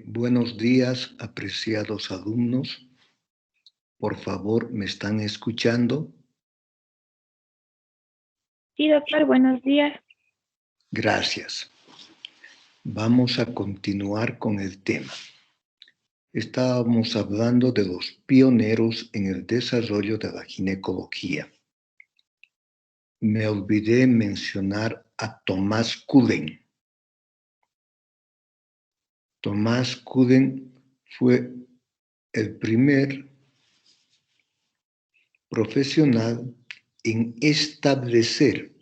Buenos días, apreciados alumnos. Por favor, ¿me están escuchando? Sí, doctor, buenos días. Gracias. Vamos a continuar con el tema. Estábamos hablando de los pioneros en el desarrollo de la ginecología. Me olvidé mencionar a Tomás Cullen. Tomás Cullen fue el primer profesional en establecer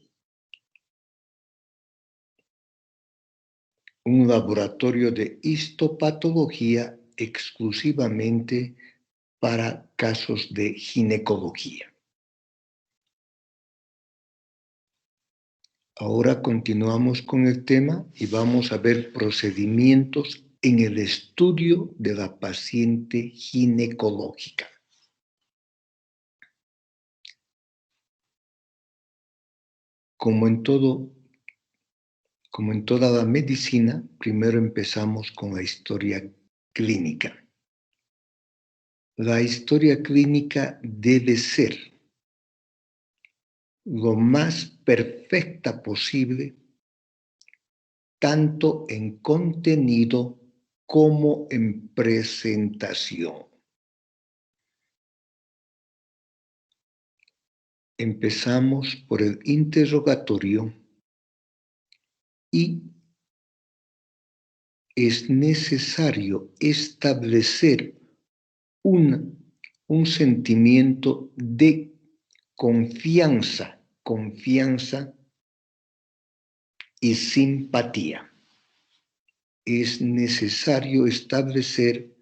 un laboratorio de histopatología exclusivamente para casos de ginecología. Ahora continuamos con el tema y vamos a ver procedimientos en el estudio de la paciente ginecológica. Como en toda la medicina, primero empezamos con la historia clínica. La historia clínica debe ser lo más perfecta posible, tanto en contenido como en presentación. Empezamos por el interrogatorio y es necesario establecer un sentimiento de confianza y simpatía. Es necesario establecer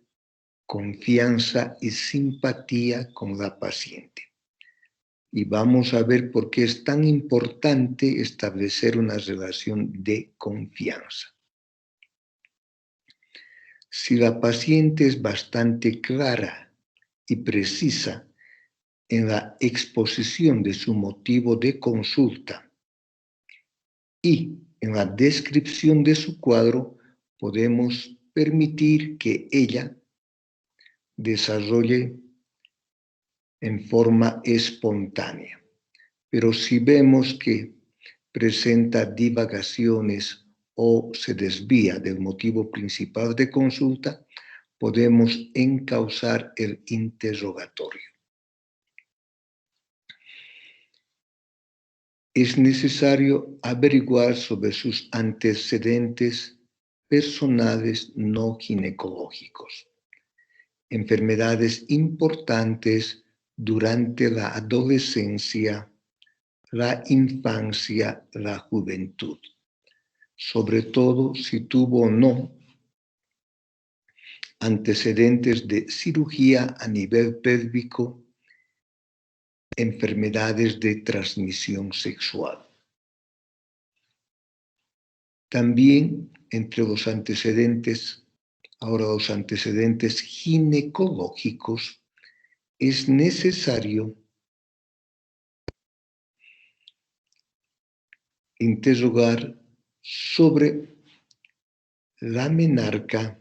confianza y simpatía con la paciente. Y vamos a ver por qué es tan importante establecer una relación de confianza. Si la paciente es bastante clara y precisa en la exposición de su motivo de consulta y en la descripción de su cuadro, podemos permitir que ella desarrolle en forma espontánea. Pero si vemos que presenta divagaciones o se desvía del motivo principal de consulta, podemos encauzar el interrogatorio. Es necesario averiguar sobre sus antecedentes personales no ginecológicos, enfermedades importantes durante la adolescencia, la infancia, la juventud, sobre todo si tuvo o no antecedentes de cirugía a nivel pélvico, enfermedades de transmisión sexual. También entre los antecedentes ginecológicos, es necesario interrogar sobre la menarca,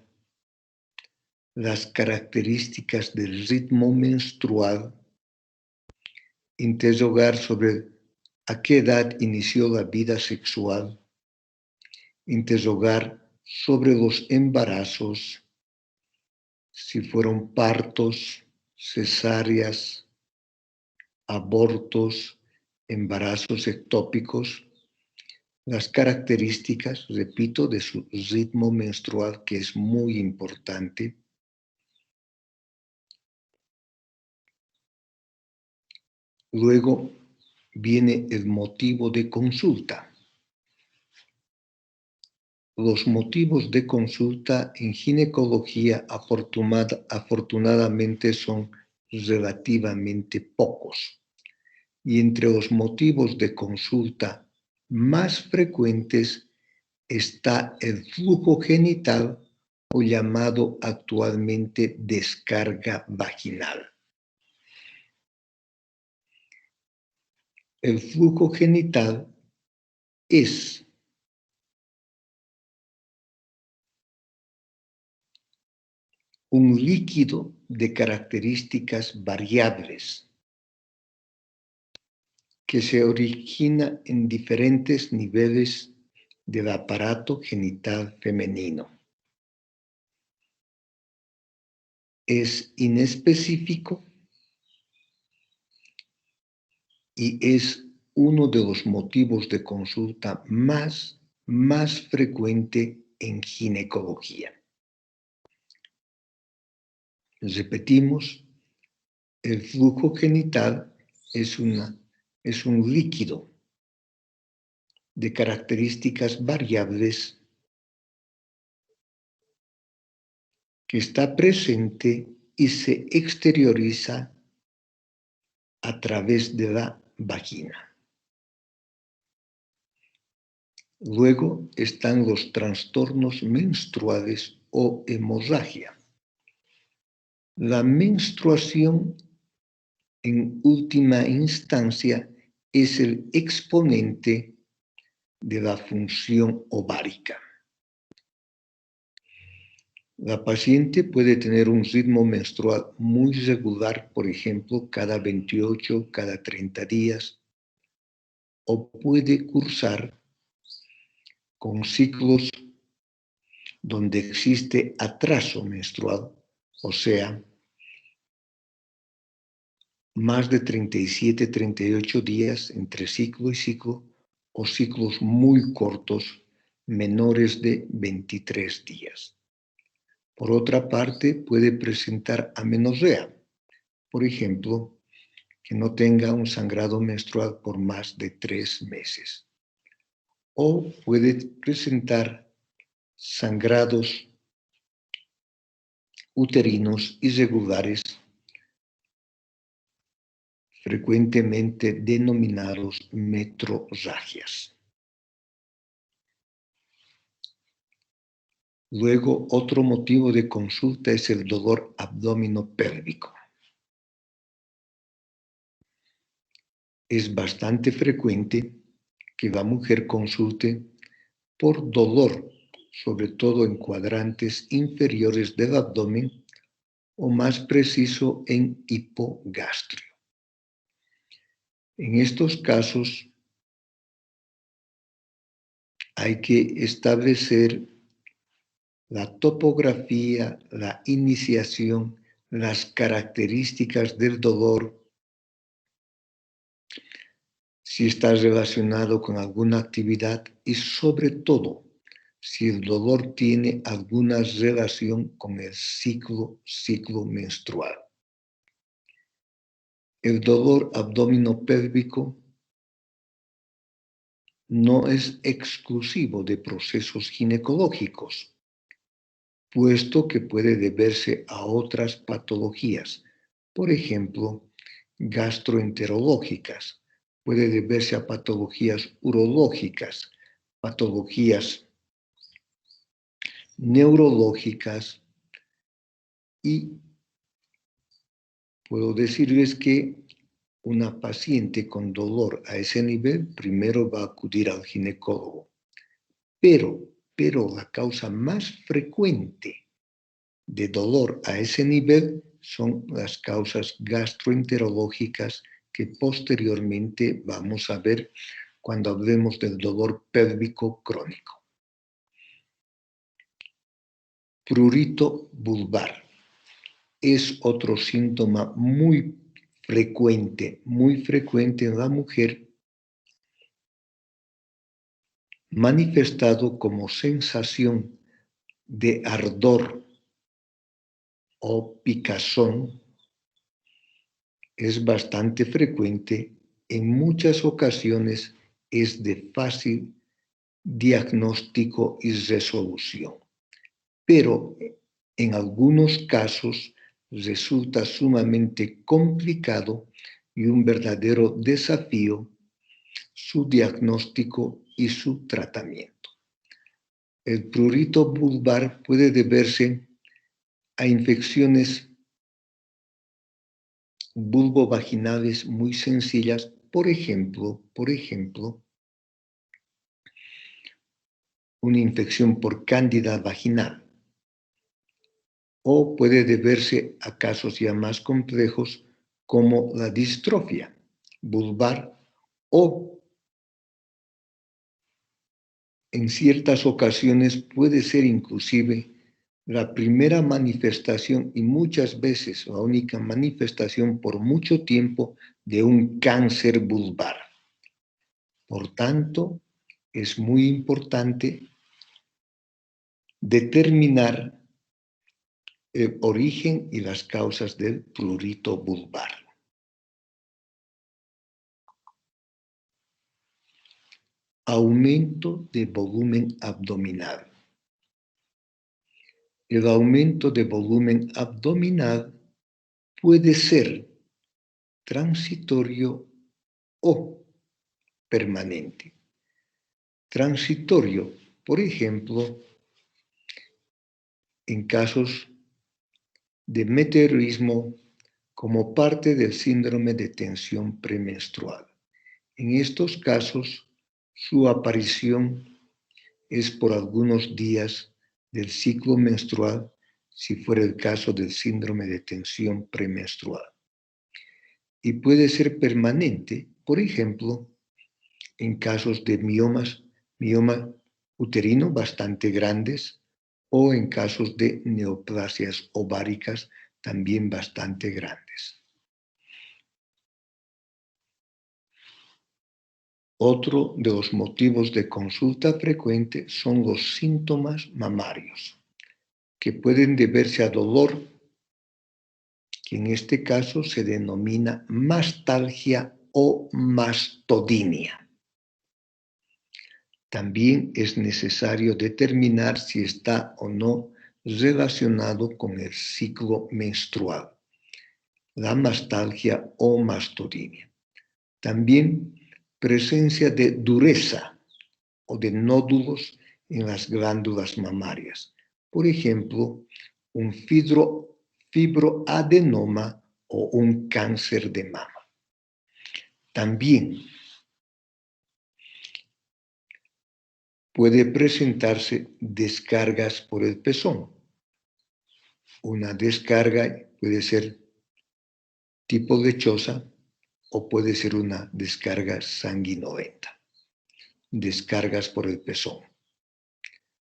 las características del ritmo menstrual, interrogar sobre a qué edad inició la vida sexual, interrogar sobre los embarazos, si fueron partos, cesáreas, abortos, embarazos ectópicos, las características, repito, de su ritmo menstrual, que es muy importante. Luego viene el motivo de consulta. Los motivos de consulta en ginecología afortunadamente son relativamente pocos. Y entre los motivos de consulta más frecuentes está el flujo genital o llamado actualmente descarga vaginal. El flujo genital es un líquido de características variables que se origina en diferentes niveles del aparato genital femenino. Es inespecífico y es uno de los motivos de consulta más frecuente en ginecología. Repetimos, el flujo genital es un líquido de características variables que está presente y se exterioriza a través de la vagina. Luego están los trastornos menstruales o hemorragia. La menstruación, en última instancia, es el exponente de la función ovárica. La paciente puede tener un ritmo menstrual muy regular, por ejemplo, cada 28, cada 30 días, o puede cursar con ciclos donde existe atraso menstrual, o sea, más de 37, 38 días entre ciclo y ciclo, o ciclos muy cortos, menores de 23 días. Por otra parte, puede presentar amenorrea, por ejemplo, que no tenga un sangrado menstrual por más de 3 meses. O puede presentar sangrados uterinos irregulares, frecuentemente denominados metrorragias. Luego, otro motivo de consulta es el dolor abdominopélvico. Es bastante frecuente que la mujer consulte por dolor, sobre todo en cuadrantes inferiores del abdomen, o más preciso en hipogastrio. En estos casos hay que establecer la topografía, la iniciación, las características del dolor, si está relacionado con alguna actividad y sobre todo si el dolor tiene alguna relación con el ciclo menstrual. El dolor abdominopélvico no es exclusivo de procesos ginecológicos, puesto que puede deberse a otras patologías, por ejemplo, gastroenterológicas, puede deberse a patologías urológicas, patologías neurológicas, y puedo decirles que una paciente con dolor a ese nivel primero va a acudir al ginecólogo, pero la causa más frecuente de dolor a ese nivel son las causas gastroenterológicas que posteriormente vamos a ver cuando hablemos del dolor pélvico crónico. Prurito vulvar es otro síntoma muy frecuente en la mujer, manifestado como sensación de ardor o picazón. Es bastante frecuente, en muchas ocasiones es de fácil diagnóstico y resolución, pero en algunos casos resulta sumamente complicado y un verdadero desafío su diagnóstico y su tratamiento. El prurito vulvar puede deberse a infecciones vulvovaginales muy sencillas, por ejemplo, una infección por cándida vaginal, o puede deberse a casos ya más complejos como la distrofia vulvar o en ciertas ocasiones puede ser inclusive la primera manifestación y muchas veces la única manifestación por mucho tiempo de un cáncer vulvar. Por tanto, es muy importante determinar el origen y las causas del prurito vulvar. Aumento de volumen abdominal. El aumento de volumen abdominal puede ser transitorio o permanente. Transitorio, por ejemplo, en casos de meteorismo como parte del síndrome de tensión premenstrual. En estos casos, su aparición es por algunos días del ciclo menstrual, si fuera el caso del síndrome de tensión premenstrual. Y puede ser permanente, por ejemplo, en casos de mioma uterino bastante grandes o en casos de neoplasias ováricas también bastante grandes. Otro de los motivos de consulta frecuente son los síntomas mamarios, que pueden deberse a dolor, que en este caso se denomina mastalgia o mastodinia. También es necesario determinar si está o no relacionado con el ciclo menstrual, la mastalgia o mastodinia. También presencia de dureza o de nódulos en las glándulas mamarias. Por ejemplo, un fibroadenoma o un cáncer de mama. También puede presentarse descargas por el pezón. Una descarga puede ser tipo lechosa o puede ser una descarga sanguinolenta. Descargas por el pezón.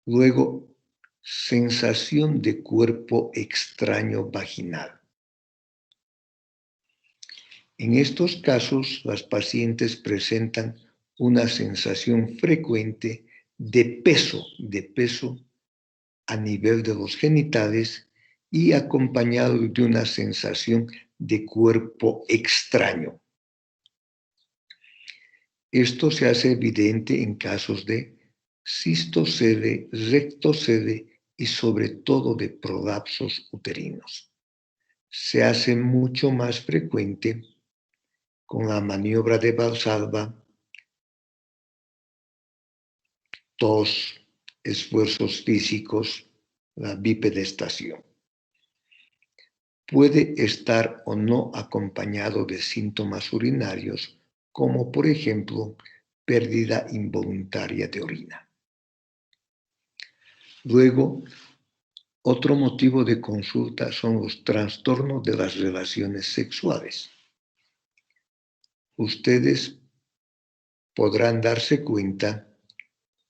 Luego, sensación de cuerpo extraño vaginal. En estos casos, las pacientes presentan una sensación frecuente de peso a nivel de los genitales y acompañado de una sensación de cuerpo extraño. Esto se hace evidente en casos de cistocele, rectocele y sobre todo de prolapsos uterinos. Se hace mucho más frecuente con la maniobra de Valsalva, tos, esfuerzos físicos, la bipedestación. Puede estar o no acompañado de síntomas urinarios, como por ejemplo pérdida involuntaria de orina. Luego, otro motivo de consulta son los trastornos de las relaciones sexuales. Ustedes podrán darse cuenta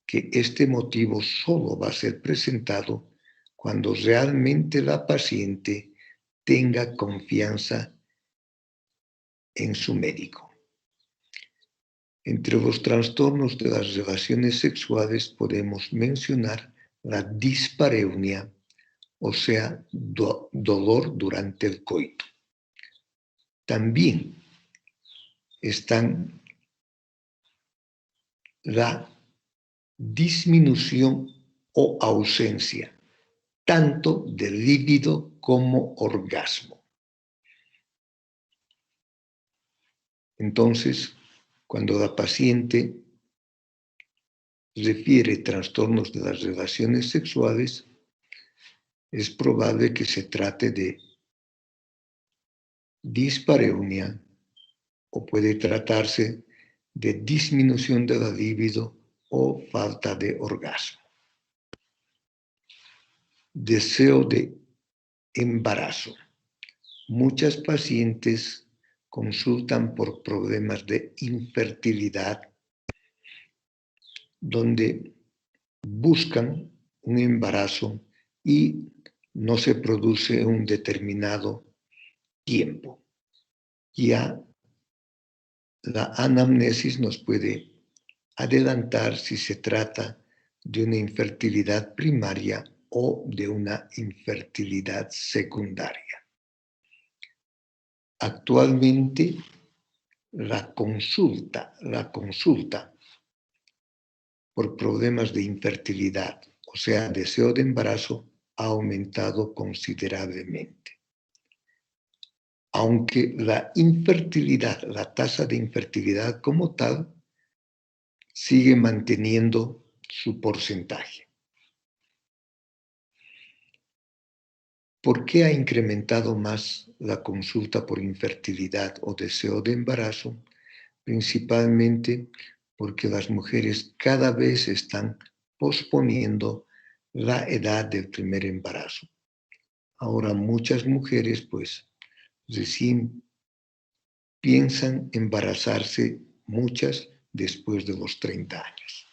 que este motivo solo va a ser presentado cuando realmente la paciente tenga confianza en su médico. Entre los trastornos de las relaciones sexuales podemos mencionar la dispareunia, o sea, dolor durante el coito. También están la disminución o ausencia, tanto del líbido como orgasmo. Entonces, cuando la paciente refiere trastornos de las relaciones sexuales, es probable que se trate de dispareunia o puede tratarse de disminución de la libido o falta de orgasmo. Deseo de embarazo. Muchas pacientes consultan por problemas de infertilidad, donde buscan un embarazo y no se produce un determinado tiempo. Ya la anamnesis nos puede adelantar si se trata de una infertilidad primaria o de una infertilidad secundaria. Actualmente, la consulta por problemas de infertilidad, o sea, deseo de embarazo, ha aumentado considerablemente. Aunque la tasa de infertilidad como tal, sigue manteniendo su porcentaje. ¿Por qué ha incrementado más la consulta por infertilidad o deseo de embarazo? Principalmente porque las mujeres cada vez están posponiendo la edad del primer embarazo. Ahora muchas mujeres pues recién piensan embarazarse, muchas después de los 30 años.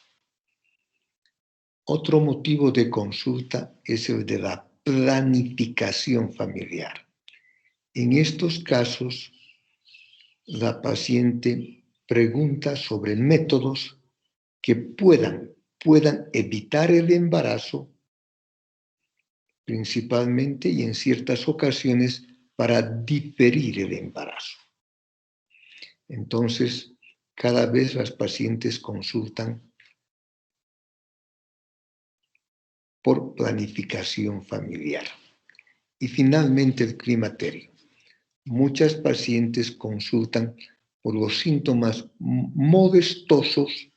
Otro motivo de consulta es el de la planificación familiar. En estos casos, la paciente pregunta sobre métodos que puedan evitar el embarazo, principalmente y en ciertas ocasiones para diferir el embarazo. Entonces, cada vez las pacientes consultan por planificación familiar. Y finalmente el climaterio. Muchas pacientes consultan por los síntomas molestosos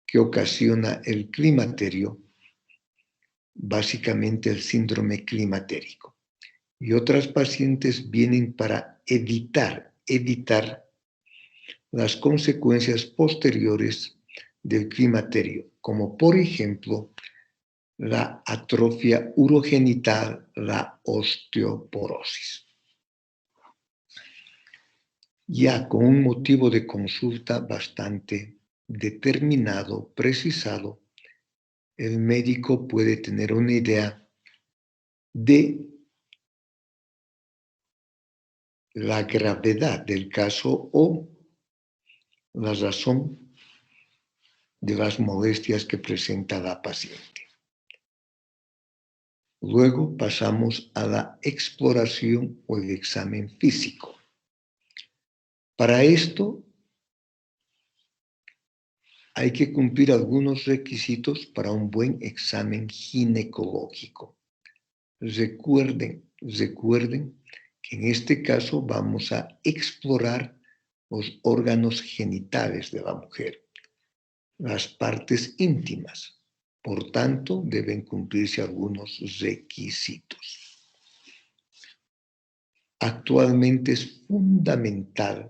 que ocasiona el climaterio, básicamente el síndrome climatérico. Y otras pacientes vienen para evitar las consecuencias posteriores del climaterio, como por ejemplo la atrofia urogenital, la osteoporosis. Ya con un motivo de consulta bastante determinado, precisado, el médico puede tener una idea de la gravedad del caso o la razón de las molestias que presenta la paciente. Luego pasamos a la exploración o el examen físico. Para esto hay que cumplir algunos requisitos para un buen examen ginecológico. Recuerden que en este caso vamos a explorar los órganos genitales de la mujer, las partes íntimas. Por tanto, deben cumplirse algunos requisitos. Actualmente es fundamental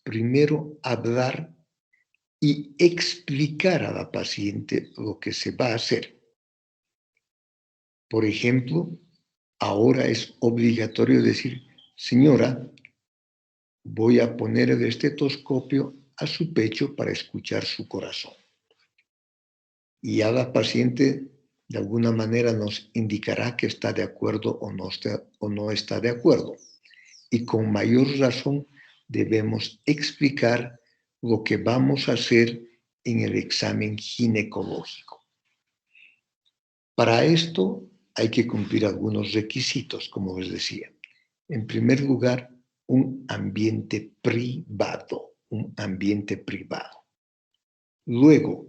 primero hablar y explicar a la paciente lo que se va a hacer. Por ejemplo, ahora es obligatorio decir, señora, voy a poner el estetoscopio a su pecho para escuchar su corazón. Y ya la paciente de alguna manera nos indicará que está de acuerdo o no está de acuerdo. Y con mayor razón debemos explicar lo que vamos a hacer en el examen ginecológico. Para esto hay que cumplir algunos requisitos, como les decía. En primer lugar, un ambiente privado. Luego,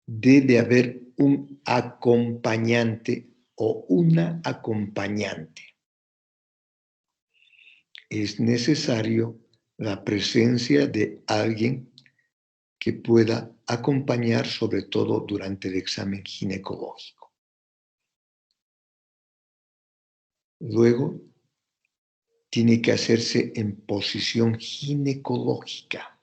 debe haber un acompañante o una acompañante. Es necesario la presencia de alguien que pueda acompañar, sobre todo durante el examen ginecológico. Luego, tiene que hacerse en posición ginecológica.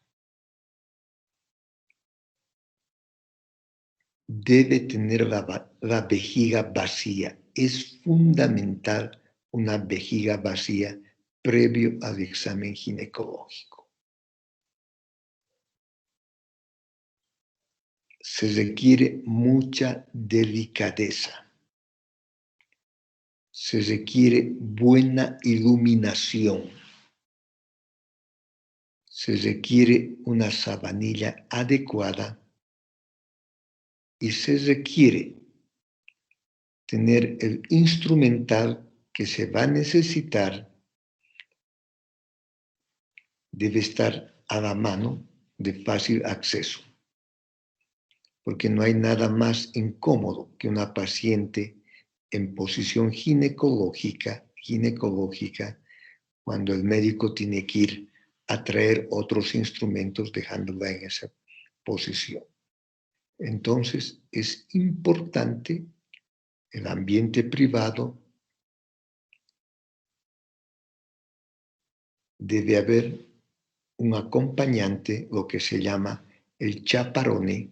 Debe tener la vejiga vacía, es fundamental una vejiga vacía previo al examen ginecológico. Se requiere mucha delicadeza. Se requiere buena iluminación. Se requiere una sabanilla adecuada y se requiere tener el instrumental que se va a necesitar, debe estar a la mano de fácil acceso, porque no hay nada más incómodo que una paciente en posición ginecológica cuando el médico tiene que ir a traer otros instrumentos dejándola en esa posición. Entonces es importante el ambiente privado. Debe haber un acompañante, lo que se llama el chaperone,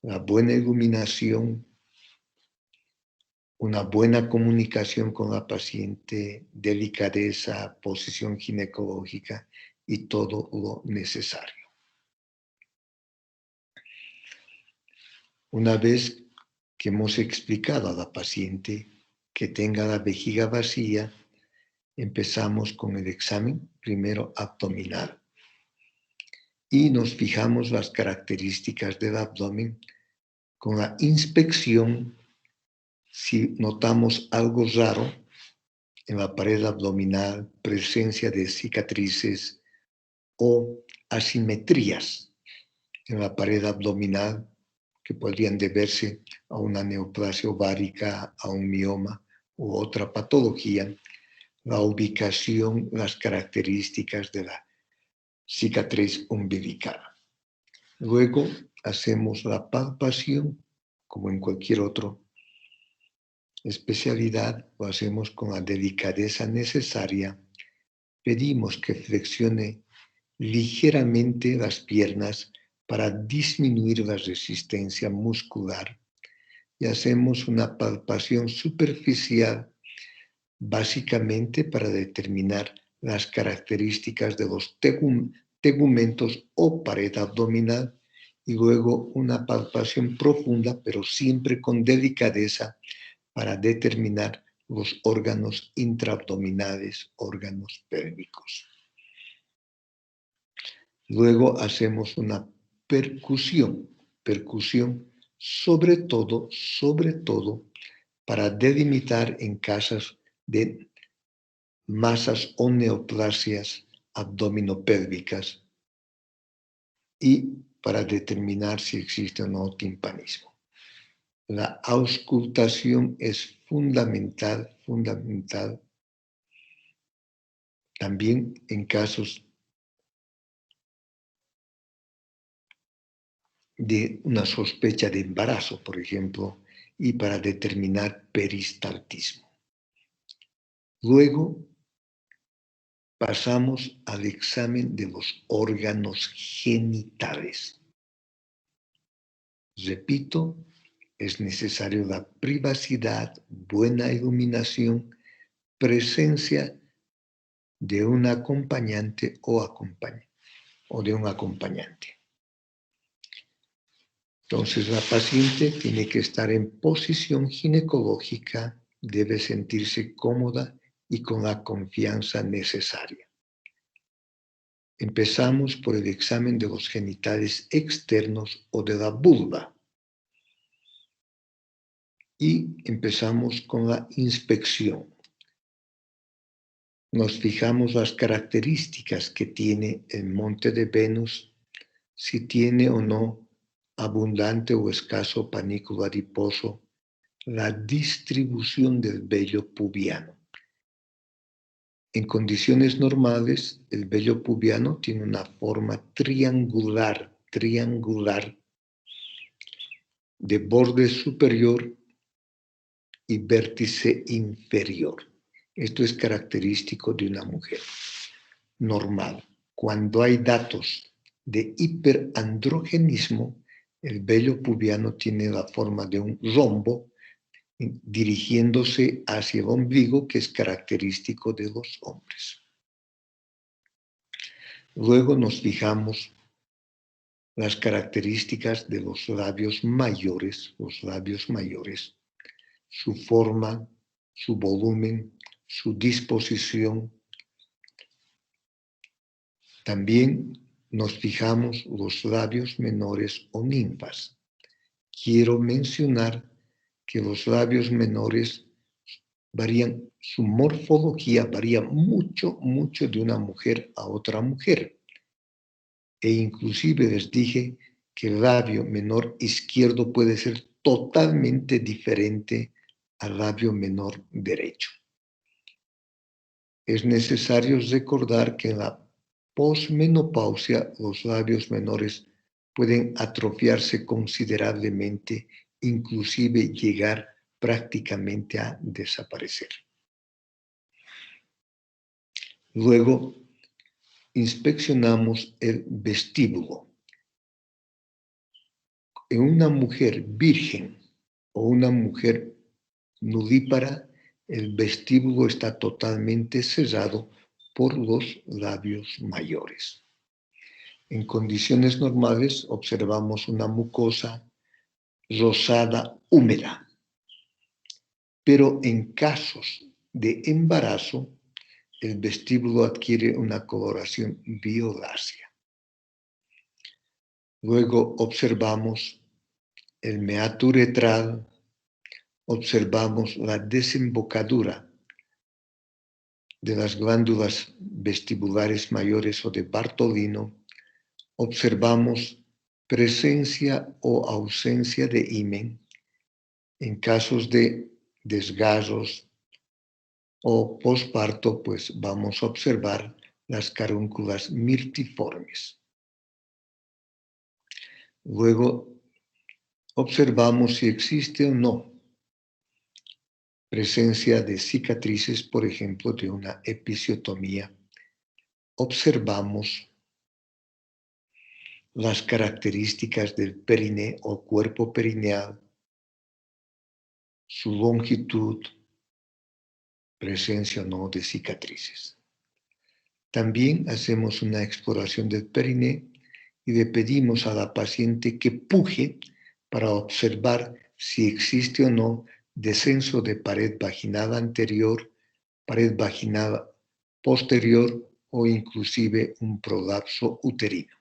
la buena iluminación, una buena comunicación con la paciente, delicadeza, posición ginecológica y todo lo necesario. Una vez que hemos explicado a la paciente que tenga la vejiga vacía, empezamos con el examen, primero abdominal. Y nos fijamos las características del abdomen con la inspección. Si notamos algo raro en la pared abdominal, presencia de cicatrices o asimetrías en la pared abdominal que podrían deberse a una neoplasia ovárica, a un mioma u otra patología, la ubicación, las características de la cicatriz umbilical. Luego hacemos la palpación, como en cualquier otra especialidad, lo hacemos con la delicadeza necesaria. Pedimos que flexione ligeramente las piernas para disminuir la resistencia muscular y hacemos una palpación superficial básicamente para determinar las características de los tegumentos o pared abdominal y luego una palpación profunda, pero siempre con delicadeza para determinar los órganos intraabdominales, órganos pélvicos. Luego hacemos una percusión sobre todo para delimitar en casos de masas o neoplasias abdominopélvicas y para determinar si existe o no timpanismo. La auscultación es fundamental, también en casos de una sospecha de embarazo, por ejemplo, y para determinar peristaltismo. Luego pasamos al examen de los órganos genitales. Repito, es necesario la privacidad, buena iluminación, presencia de un acompañante o de un acompañante. Entonces la paciente tiene que estar en posición ginecológica, debe sentirse cómoda y con la confianza necesaria. Empezamos por el examen de los genitales externos o de la vulva. Y empezamos con la inspección. Nos fijamos las características que tiene el monte de Venus, si tiene o no abundante o escaso panículo adiposo, la distribución del vello pubiano. En condiciones normales, el vello pubiano tiene una forma triangular, de borde superior y vértice inferior. Esto es característico de una mujer normal. Cuando hay datos de hiperandrogenismo, el vello pubiano tiene la forma de un rombo dirigiéndose hacia el ombligo, que es característico de los hombres. Luego nos fijamos las características de los labios mayores, su forma, su volumen, su disposición. También nos fijamos los labios menores o ninfas. Quiero mencionar que los labios menores varían, su morfología varía mucho de una mujer a otra mujer. E inclusive les dije que el labio menor izquierdo puede ser totalmente diferente al labio menor derecho. Es necesario recordar que en la posmenopausia los labios menores pueden atrofiarse considerablemente, inclusive llegar prácticamente a desaparecer. Luego, inspeccionamos el vestíbulo. En una mujer virgen o una mujer nudípara, el vestíbulo está totalmente cerrado por los labios mayores. En condiciones normales observamos una mucosa rosada húmeda, pero en casos de embarazo, el vestíbulo adquiere una coloración violácea. Luego observamos el meato uretral, observamos la desembocadura de las glándulas vestibulares mayores o de Bartolino, observamos presencia o ausencia de himen. En casos de desgarros o posparto, pues vamos a observar las carúnculas mirtiformes. Luego observamos si existe o no presencia de cicatrices, por ejemplo, de una episiotomía. Observamos las características del periné o cuerpo perineal, su longitud, presencia o no de cicatrices. También hacemos una exploración del periné y le pedimos a la paciente que puje para observar si existe o no descenso de pared vaginal anterior, pared vaginal posterior o inclusive un prolapso uterino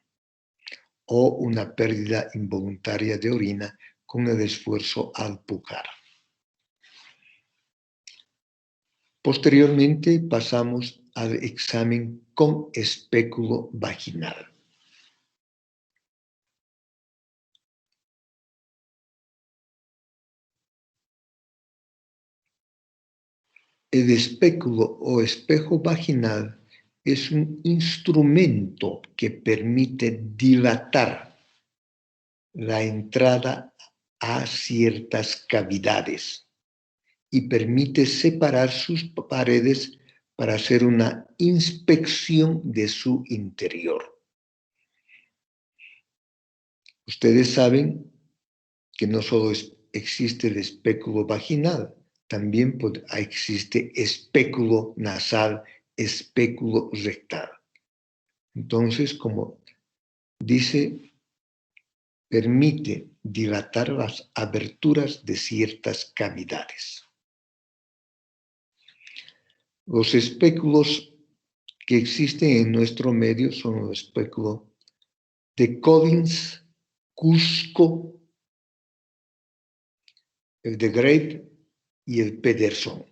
o una pérdida involuntaria de orina con el esfuerzo al pujar. Posteriormente pasamos al examen con espéculo vaginal. El espéculo o espejo vaginal es un instrumento que permite dilatar la entrada a ciertas cavidades y permite separar sus paredes para hacer una inspección de su interior. Ustedes saben que no solo existe el espéculo vaginal, también existe espéculo nasal, espéculo rectal. Entonces, como dice, permite dilatar las aberturas de ciertas cavidades. Los espéculos que existen en nuestro medio son los espéculos de Collins, Cusco, el de Grave y el Pederson.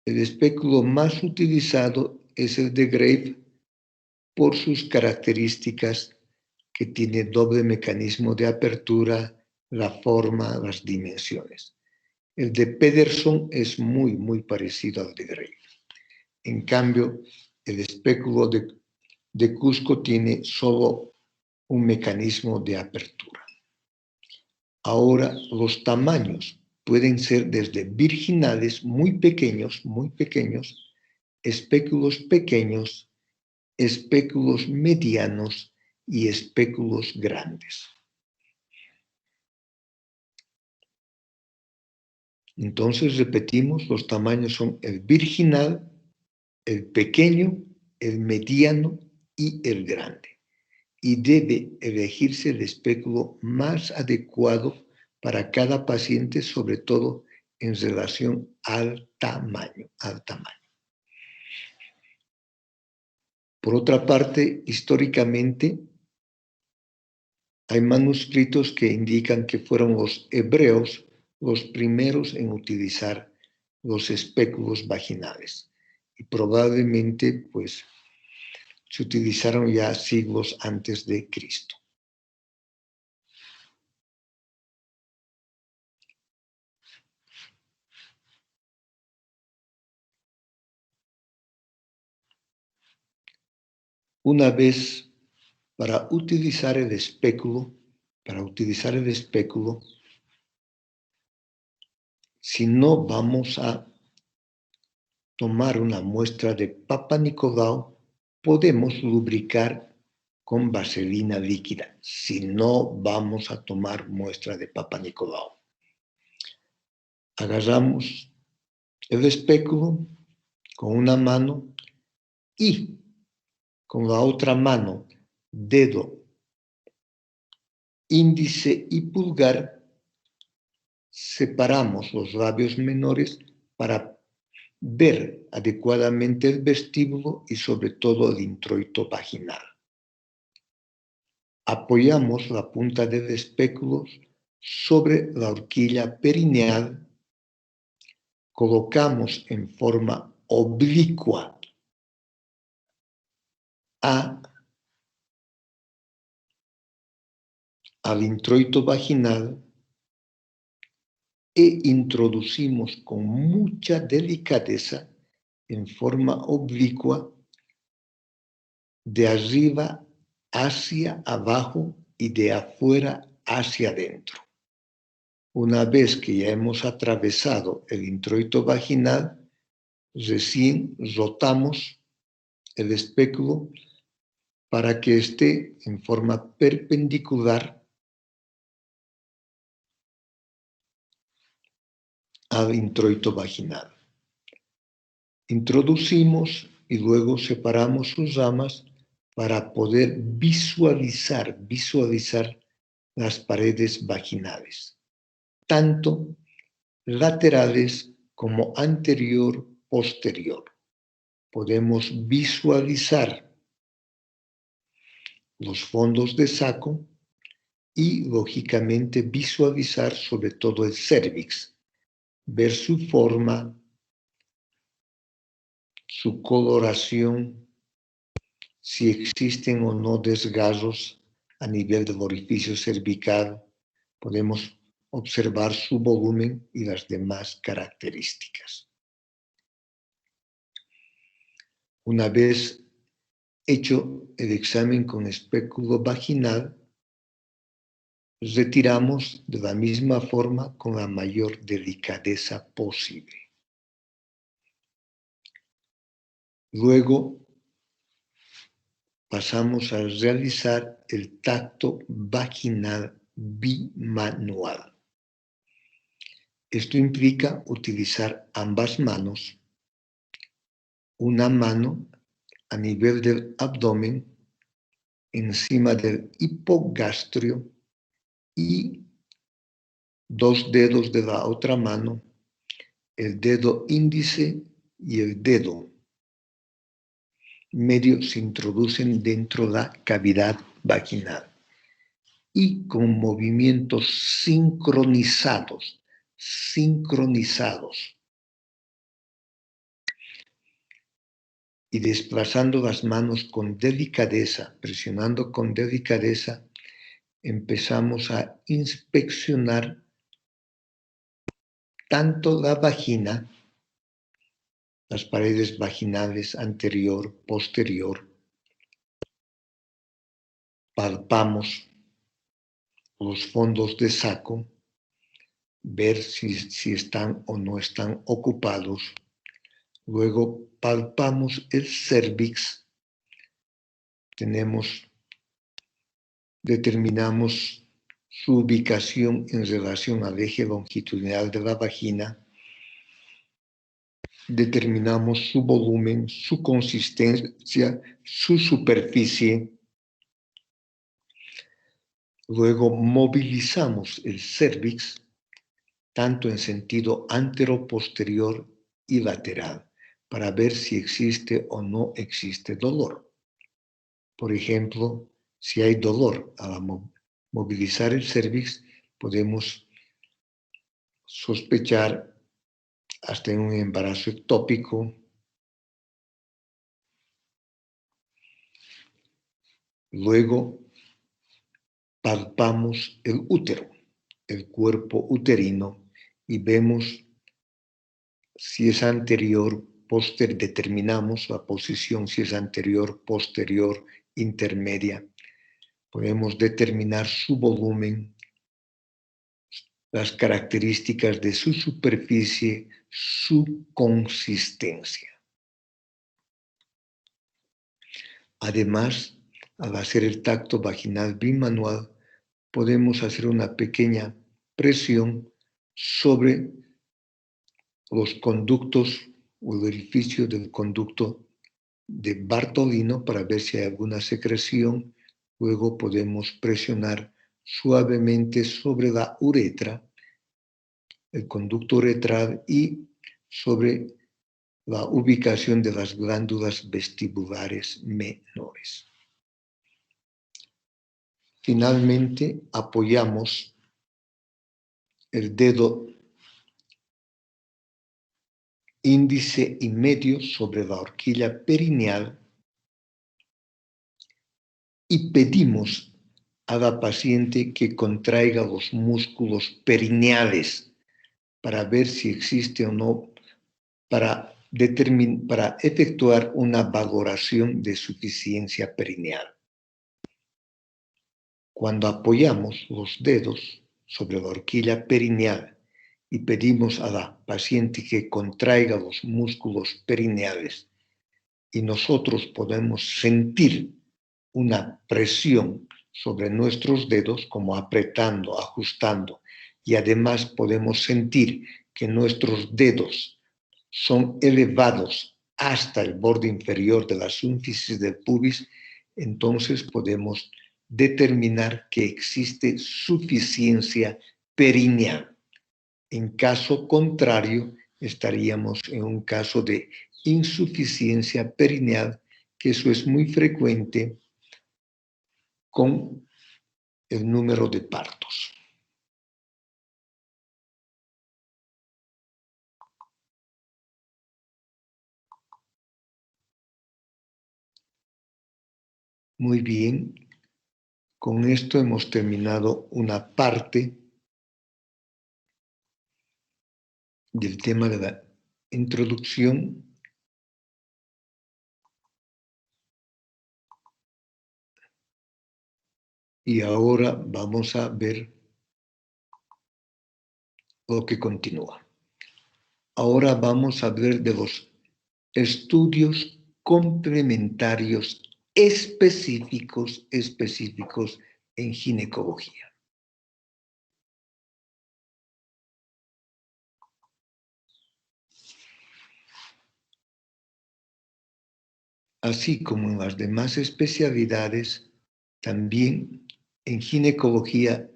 El espéculo más utilizado es el de Grave por sus características que tiene doble mecanismo de apertura, la forma, las dimensiones. El de Pederson es muy parecido al de Grave. En cambio, el espéculo de Cusco tiene solo un mecanismo de apertura. Ahora, los tamaños pueden ser desde virginales muy pequeños, espéculos pequeños, espéculos medianos y espéculos grandes. Entonces repetimos, los tamaños son el virginal, el pequeño, el mediano y el grande. Y debe elegirse el espéculo más adecuado para cada paciente, sobre todo en relación al tamaño. Por otra parte, históricamente, hay manuscritos que indican que fueron los hebreos los primeros en utilizar los espéculos vaginales. Y probablemente, pues, se utilizaron ya siglos antes de Cristo. Una vez, para utilizar el espéculo, si no vamos a tomar una muestra de Papa Nicolau, podemos lubricar con vaselina líquida, si no vamos a tomar muestra de Papa Nicolau. Agarramos el espéculo con una mano y con la otra mano, dedo índice y pulgar, separamos los labios menores para ver adecuadamente el vestíbulo y sobre todo el introito vaginal. Apoyamos la punta del espéculo sobre la horquilla perineal, colocamos en forma oblicua al introito vaginal e introducimos con mucha delicadeza en forma oblicua de arriba hacia abajo y de afuera hacia adentro. Una vez que ya hemos atravesado el introito vaginal, recién rotamos el espéculo para que esté en forma perpendicular al introito vaginal. Introducimos y luego separamos sus ramas para poder visualizar las paredes vaginales, tanto laterales como anterior, posterior. Podemos visualizar los fondos de saco y, lógicamente, visualizar sobre todo el cérvix, ver su forma, su coloración, si existen o no desgarros a nivel del orificio cervical, podemos observar su volumen y las demás características. Una vez hecho el examen con espéculo vaginal, retiramos de la misma forma con la mayor delicadeza posible. Luego pasamos a realizar el tacto vaginal bimanual. Esto implica utilizar ambas manos, una mano a nivel del abdomen, encima del hipogastrio, y dos dedos de la otra mano, el dedo índice y el dedo medio, se introducen dentro de la cavidad vaginal y con movimientos sincronizados y desplazando las manos con delicadeza, presionando con delicadeza, empezamos a inspeccionar tanto la vagina, las paredes vaginales anterior, posterior, palpamos los fondos de saco, ver si están o no están ocupados. Luego palpamos el cérvix, determinamos su ubicación en relación al eje longitudinal de la vagina determinamos su volumen, su consistencia, su superficie. Luego movilizamos el cérvix tanto en sentido antero-posterior y lateral para ver si existe o no existe dolor. Por ejemplo, si hay dolor al movilizar el cérvix, podemos sospechar hasta en un embarazo ectópico. Luego palpamos el útero, el cuerpo uterino, y vemos si es anterior, posterior, determinamos la posición, si es anterior, posterior, intermedia. Podemos determinar su volumen, las características de su superficie, su consistencia. Además, al hacer el tacto vaginal bimanual, podemos hacer una pequeña presión sobre los conductos o el orificio del conducto de Bartolino para ver si hay alguna secreción. Luego podemos presionar suavemente sobre la uretra, el conducto uretral, y sobre la ubicación de las glándulas vestibulares menores. Finalmente, apoyamos el dedo índice y medio sobre la horquilla perineal y pedimos a la paciente que contraiga los músculos perineales para ver si existe o no, para efectuar una valoración de suficiencia perineal. Cuando apoyamos los dedos sobre la horquilla perineal y pedimos a la paciente que contraiga los músculos perineales y nosotros podemos sentir una presión sobre nuestros dedos, como apretando, ajustando, y además podemos sentir que nuestros dedos son elevados hasta el borde inferior de la sínfisis del pubis, entonces podemos determinar que existe suficiencia perineal. En caso contrario, estaríamos en un caso de insuficiencia perineal, que eso es muy frecuente con el número de partos. Muy bien, con esto hemos terminado una parte del tema de la introducción. Y ahora vamos a ver lo que continúa. Ahora vamos a ver de los estudios complementarios específicos en ginecología. Así como en las demás especialidades, también en ginecología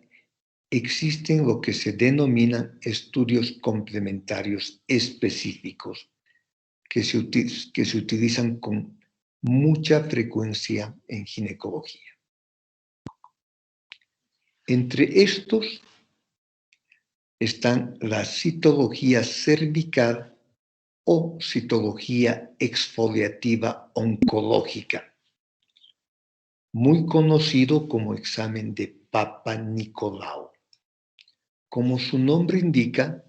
existen lo que se denominan estudios complementarios específicos que se utilizan con mucha frecuencia en ginecología. Entre estos están la citología cervical o citología exfoliativa oncológica, muy conocido como examen de Papa-Nicolau. Como su nombre indica,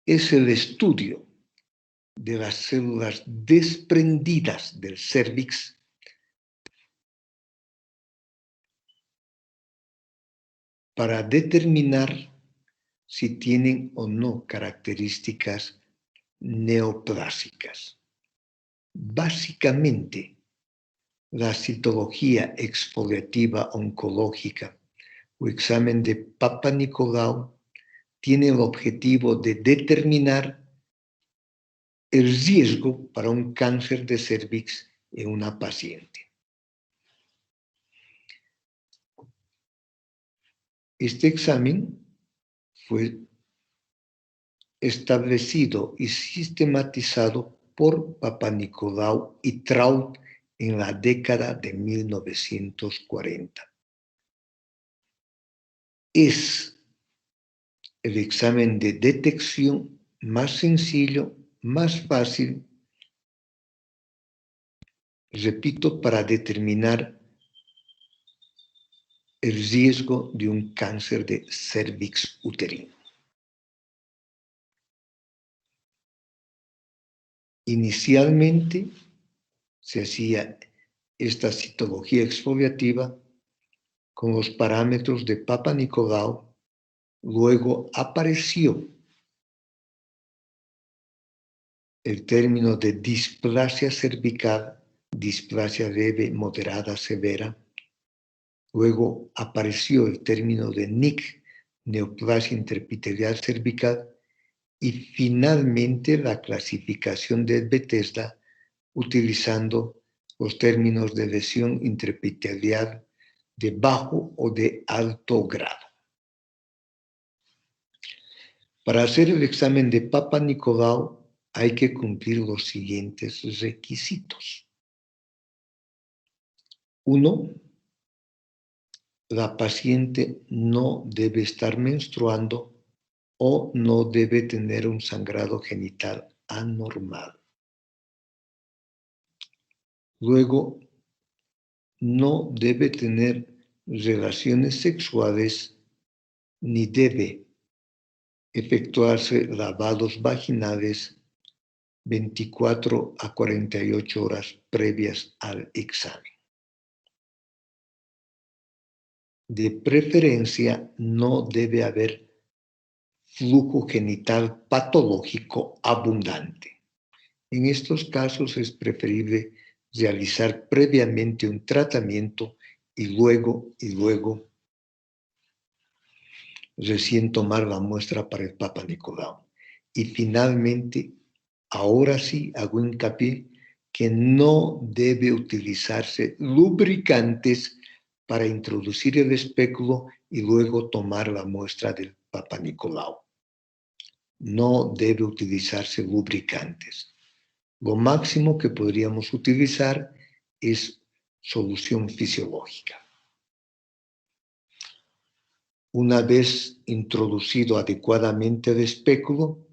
es el estudio de las células desprendidas del cérvix para determinar si tienen o no características neoplásicas. Básicamente, la citología exfoliativa oncológica o examen de Papa-Nicolau tiene el objetivo de determinar el riesgo para un cáncer de cervix en una paciente. Este examen fue establecido y sistematizado por Papanicolaou y Traut en la década de 1940. Es el examen de detección más sencillo, más fácil, repito, para determinar el riesgo de un cáncer de cervix uterino. Inicialmente se hacía esta citología exfoliativa con los parámetros de Papanicolaou. Luego apareció el término de displasia cervical, displasia leve, moderada, severa. Luego apareció el término de NIC, neoplasia intraepitelial cervical. Y finalmente la clasificación de Bethesda utilizando los términos de lesión intraepitelial de bajo o de alto grado. Para hacer el examen de Papanicolaou hay que cumplir los siguientes requisitos. 1. La paciente no debe estar menstruando o no debe tener un sangrado genital anormal. Luego, no debe tener relaciones sexuales ni debe efectuarse lavados vaginales 24 a 48 horas previas al examen. De preferencia, no debe haber flujo genital patológico abundante. En estos casos es preferible realizar previamente un tratamiento y luego recién tomar la muestra para el Papanicolaou. Y finalmente, ahora sí hago hincapié que no debe utilizarse lubricantes para introducir el espéculo y luego tomar la muestra del Papanicolaou. No debe utilizarse lubricantes. Lo máximo que podríamos utilizar es solución fisiológica. Una vez introducido adecuadamente el espéculo,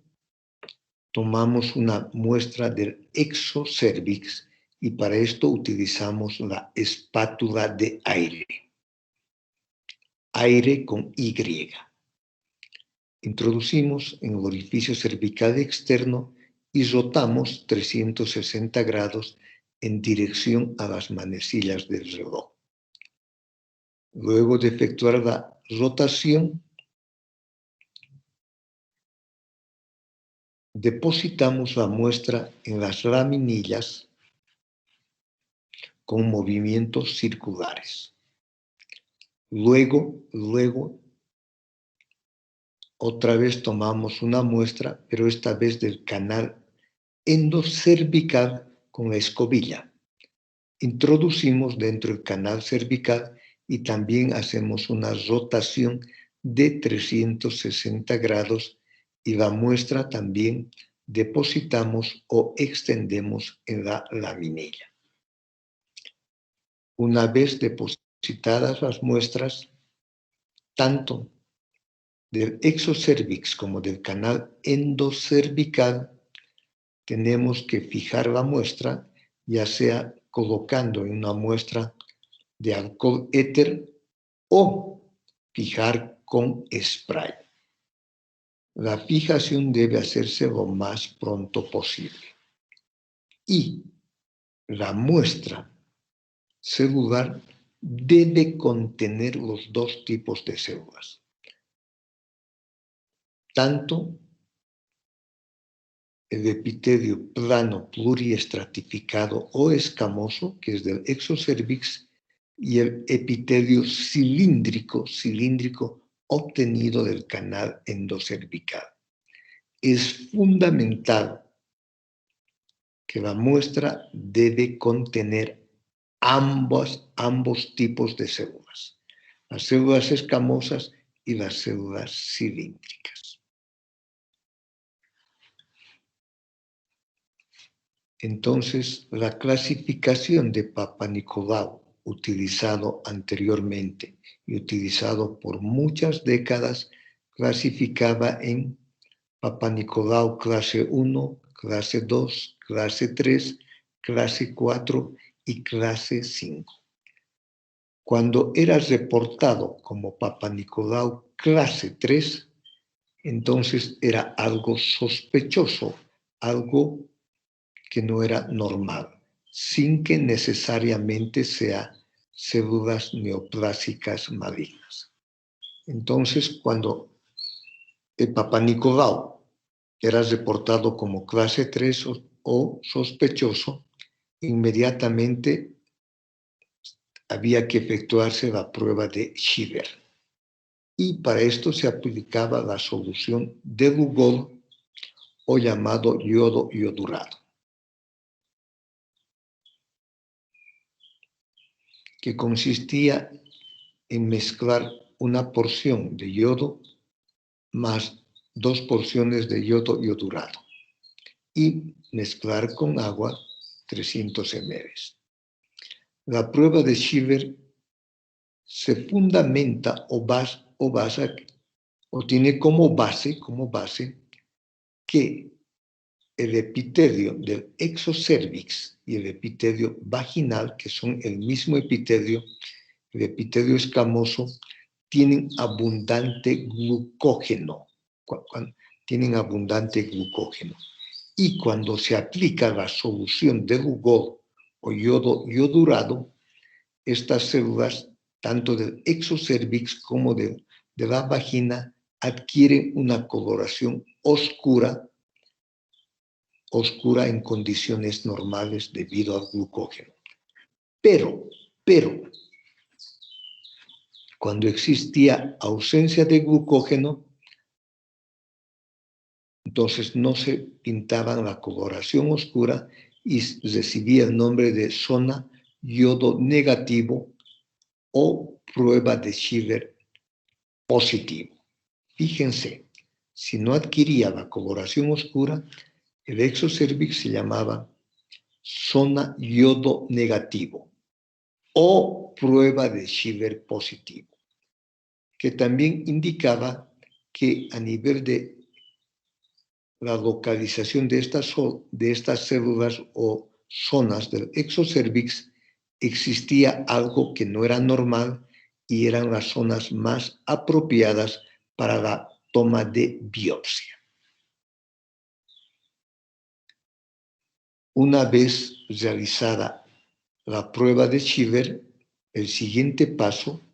tomamos una muestra del exocervix y para esto utilizamos la espátula de aire. Aire con Y. Introducimos en el orificio cervical externo y rotamos 360 grados en dirección a las manecillas del reloj. Luego de efectuar la rotación, depositamos la muestra en las laminillas con movimientos circulares. Luego, otra vez tomamos una muestra, pero esta vez del canal endocervical con la escobilla. Introducimos dentro del canal cervical y también hacemos una rotación de 360 grados y la muestra también depositamos o extendemos en la laminilla. Una vez depositadas las muestras, tanto del exocervix como del canal endocervical, tenemos que fijar la muestra, ya sea colocando en una muestra de alcohol éter o fijar con spray. La fijación debe hacerse lo más pronto posible. Y la muestra celular debe contener los dos tipos de células. Tanto el epitelio plano pluriestratificado o escamoso, que es del exocervix, y el epitelio cilíndrico obtenido del canal endocervical. Es fundamental que la muestra debe contener ambos tipos de células, las células escamosas y las células cilíndricas. Entonces, la clasificación de Papanicolau, utilizado anteriormente y utilizado por muchas décadas, clasificaba en Papanicolau clase 1, clase 2, clase 3, clase 4 y clase 5. Cuando era reportado como Papanicolau clase 3, entonces era algo sospechoso, algo que no era normal, sin que necesariamente sea células neoplásicas malignas. Entonces, cuando el Papanicolau era reportado como clase 3 o sospechoso, inmediatamente había que efectuarse la prueba de Shiver. Y para esto se aplicaba la solución de Lugol o llamado yodo iodurado, que consistía en mezclar una porción de yodo más 2 porciones de yodo iodurado y mezclar con agua 300 ml. La prueba de Shiver se fundamenta o tiene como base que el epitelio del exocervix y el epitelio vaginal, que son el mismo epitelio, el epitelio escamoso, tienen abundante glucógeno. Tienen abundante glucógeno. Y cuando se aplica la solución de Lugol o yodo iodurado, estas células, tanto del exocervix como de la vagina, adquieren una coloración oscura en condiciones normales debido al glucógeno. Pero, cuando existía ausencia de glucógeno, entonces no se pintaban la coloración oscura y recibía el nombre de zona yodo negativo o prueba de Shiver positivo. Fíjense, si no adquiría la coloración oscura, el exocervix se llamaba zona yodo negativo o prueba de Shiver positivo, que también indicaba que a nivel de la localización de estas células o zonas del exocervix existía algo que no era normal y eran las zonas más apropiadas para la toma de biopsia. Una vez realizada la prueba de Shiver, el siguiente paso,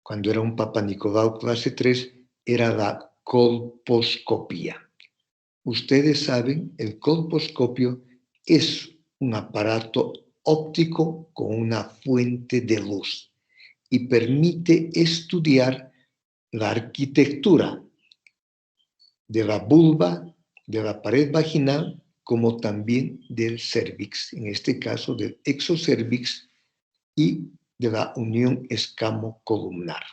cuando era un Papanicolau clase 3, era la colposcopía. Ustedes saben, el colposcopio es un aparato óptico con una fuente de luz y permite estudiar la arquitectura de la vulva, de la pared vaginal, como también del cervix, en este caso del exocervix y de la unión escamo-columnar.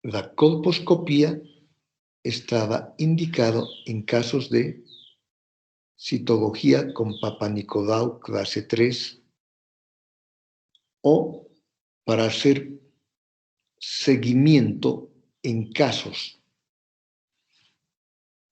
La colposcopía estaba indicado en casos de citología con Papanicolau clase 3 o para hacer seguimiento en casos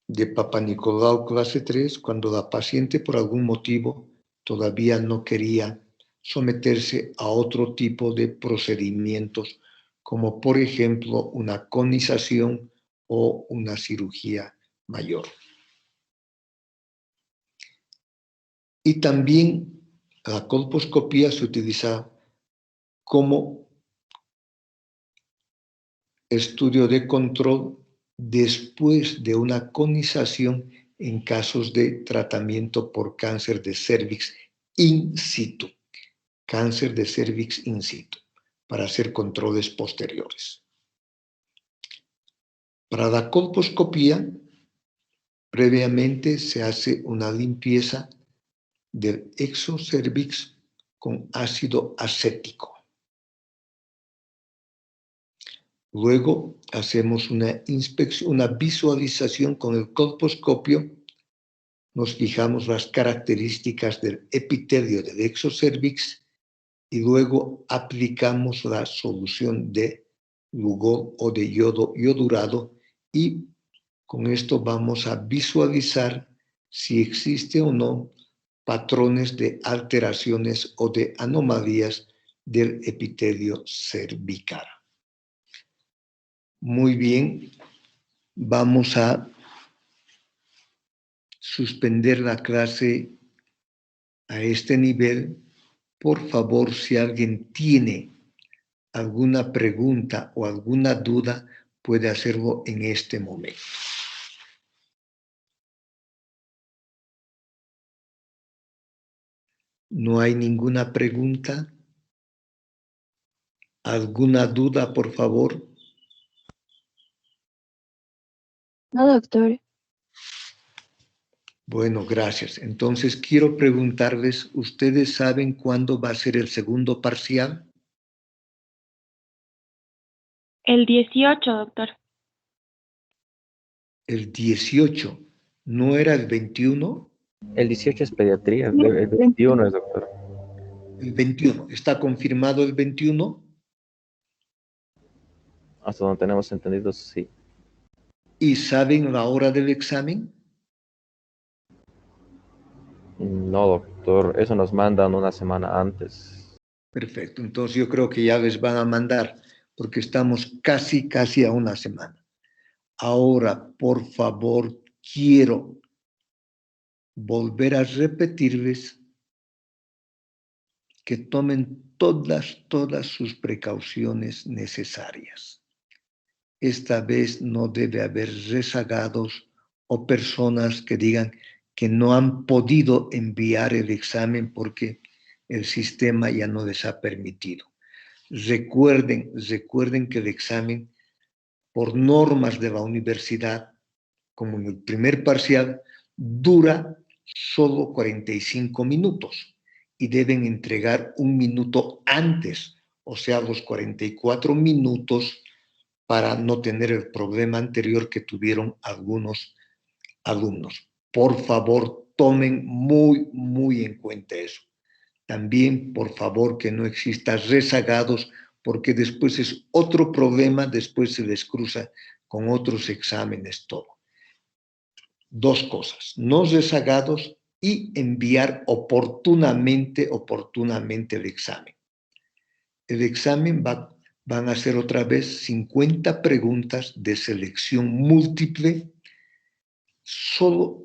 de Papanicolau clase 3 cuando la paciente por algún motivo todavía no quería someterse a otro tipo de procedimientos, como por ejemplo una conización o una cirugía mayor. Y también la colposcopía se utiliza como estudio de control después de una conización en casos de tratamiento por cáncer de cervix in situ. Cáncer de cervix in situ, para hacer controles posteriores. Para la colposcopía Previamente se hace una limpieza del exocervix con ácido acético. Luego hacemos una inspección, una visualización con el colposcopio. Nos fijamos las características del epitelio del exocervix y luego aplicamos la solución de Lugol o de yodo iodurado y con esto vamos a visualizar si existe o no patrones de alteraciones o de anomalías del epitelio cervical. Muy bien, vamos a suspender la clase a este nivel. Por favor, si alguien tiene alguna pregunta o alguna duda, puede hacerlo en este momento. ¿No hay ninguna pregunta? ¿Alguna duda, por favor? No, doctor. Bueno, gracias. Entonces, quiero preguntarles, ¿ustedes saben cuándo va a ser el segundo parcial? El 18, doctor. El 18. ¿No era el 21? El 18 es pediatría, el 21 es doctor. El 21. ¿Está confirmado el 21? Hasta donde tenemos entendido, sí. ¿Y saben la hora del examen? No, doctor, eso nos mandan una semana antes. Perfecto. Entonces yo creo que ya les van a mandar, porque estamos casi a una semana. Ahora, por favor, quiero volver a repetirles que tomen todas sus precauciones necesarias. Esta vez no debe haber rezagados o personas que digan que no han podido enviar el examen porque el sistema ya no les ha permitido. Recuerden que el examen, por normas de la universidad, como en el primer parcial, dura solo 45 minutos y deben entregar 1 minuto antes, o sea, los 44 minutos para no tener el problema anterior que tuvieron algunos alumnos. Por favor, tomen muy en cuenta eso. También, por favor, que no exista rezagados, porque después es otro problema, después se les cruza con otros exámenes, todo. 2 cosas, no rezagados y enviar oportunamente el examen. El examen van a ser otra vez 50 preguntas de selección múltiple, solo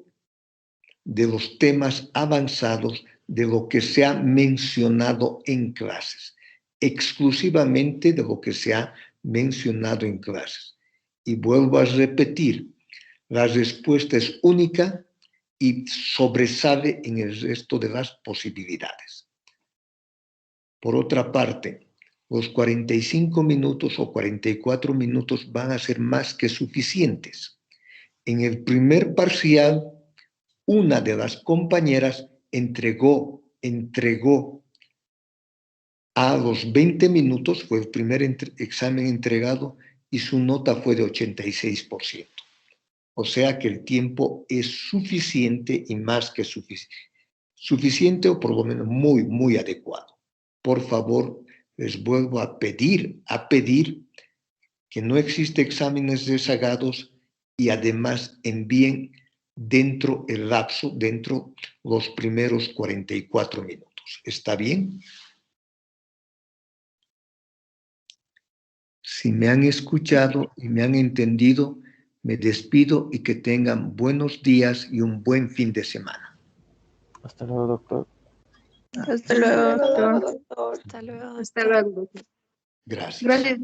de los temas avanzados de lo que se ha mencionado en clases, exclusivamente de lo que se ha mencionado en clases. Y vuelvo a repetir, la respuesta es única y sobresale en el resto de las posibilidades. Por otra parte, los 45 minutos o 44 minutos van a ser más que suficientes. En el primer parcial, una de las compañeras entregó a los 20 minutos, fue el primer examen entregado, y su nota fue de 86%. O sea que el tiempo es suficiente y más que suficiente. Suficiente o por lo menos muy adecuado. Por favor, les vuelvo a pedir que no existen exámenes rezagados y además envíen dentro los primeros 44 minutos. ¿Está bien? Si me han escuchado y me han entendido, me despido y que tengan buenos días y un buen fin de semana. Hasta luego, doctor. Hasta luego, doctor. Hasta luego. Hasta luego. Gracias. Gracias.